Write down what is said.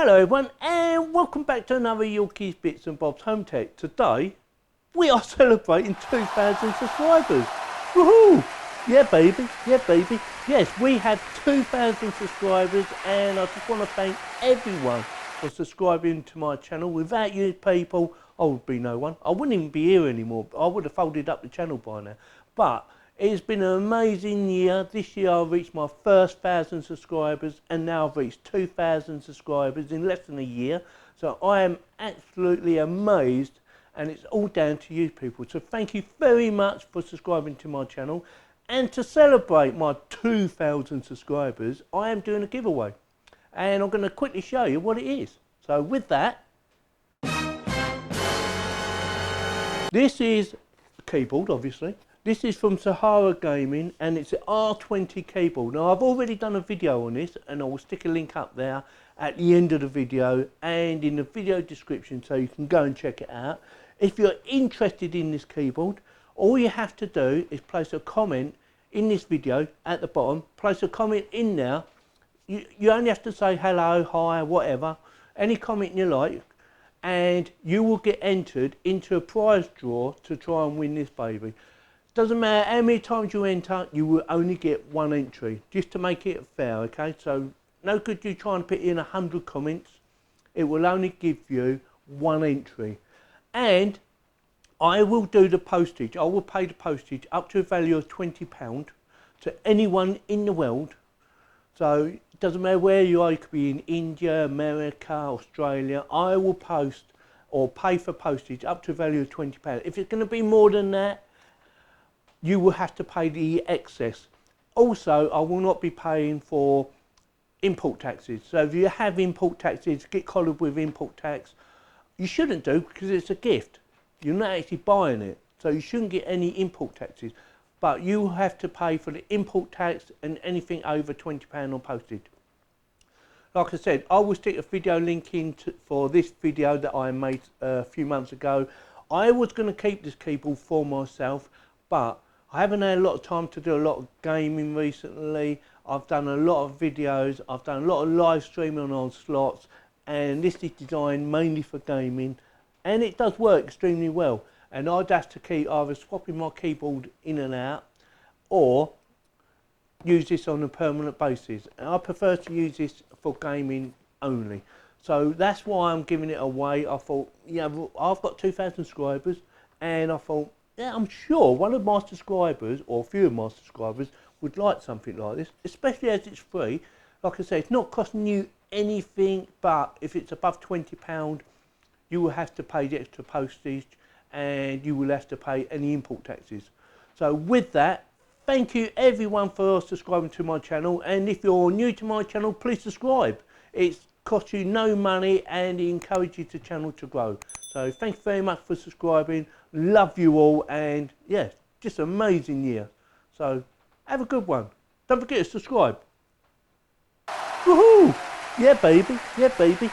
Hello everyone and welcome back to another Yorkies Bits and Bobs Home Tech. Today we are celebrating 2,000 subscribers. Woohoo! Yeah baby, yeah baby. Yes, we have 2,000 subscribers and I just want to thank everyone for subscribing to my channel. Without you people, I would be no one. I wouldn't even be here anymore. I would have folded up the channel by now. But it's been an amazing year. This year I reached my first 1,000 subscribers and now I've reached 2,000 subscribers in less than a year. So I am absolutely amazed and it's all down to you people. So thank you very much for subscribing to my channel. And to celebrate my 2,000 subscribers, I am doing a giveaway. And I'm going to quickly show you what it is. So with that, this is a keyboard obviously. This is from Sahara Gaming and it's an R20 keyboard. Now I've already done a video on this and I will stick a link up there at the end of the video and in the video description so you can go and check it out. If you're interested in this keyboard, all you have to do is place a comment in this video at the bottom. Place a comment in there. You only have to say hello, hi, whatever, any comment you like, and you will get entered into a prize draw to try and win this baby. Doesn't matter how many times you enter, you will only get one entry, just to make it fair, okay? So no good you trying to put in 100 comments. It will only give you one entry. And I will do the postage. I will pay the postage up to a value of £20 to anyone in the world. So it doesn't matter where you are, you could be in India, America, Australia. I will post or pay for postage up to a value of £20. If it's going to be more than that, you will have to pay the excess. Also, I will not be paying for import taxes. So if you have import taxes, get collared with import tax. You shouldn't do because it's a gift. You're not actually buying it. So you shouldn't get any import taxes. But you have to pay for the import tax and anything over £20 on postage. Like I said, I will stick a video link in for this video that I made a few months ago. I was going to keep this keyboard for myself, but I haven't had a lot of time to do a lot of gaming recently. I've done a lot of videos, I've done a lot of live streaming on slots, and this is designed mainly for gaming, and it does work extremely well. And I'd have to keep either swapping my keyboard in and out, or use this on a permanent basis. And I prefer to use this for gaming only. So that's why I'm giving it away. I thought, yeah, I've got 2,000 subscribers, and I thought, yeah, I'm sure one of my subscribers, or a few of my subscribers, would like something like this, especially as it's free. Like I said, it's not costing you anything, but if it's above £20, you will have to pay the extra postage, and you will have to pay any import taxes. So with that, thank you everyone for subscribing to my channel, and if you're new to my channel, please subscribe. It costs you no money and it encourages the channel to grow. So thank you very much for subscribing. Love you all, and yeah, just an amazing year. So have a good one. Don't forget to subscribe. Woohoo! Yeah baby, yeah baby.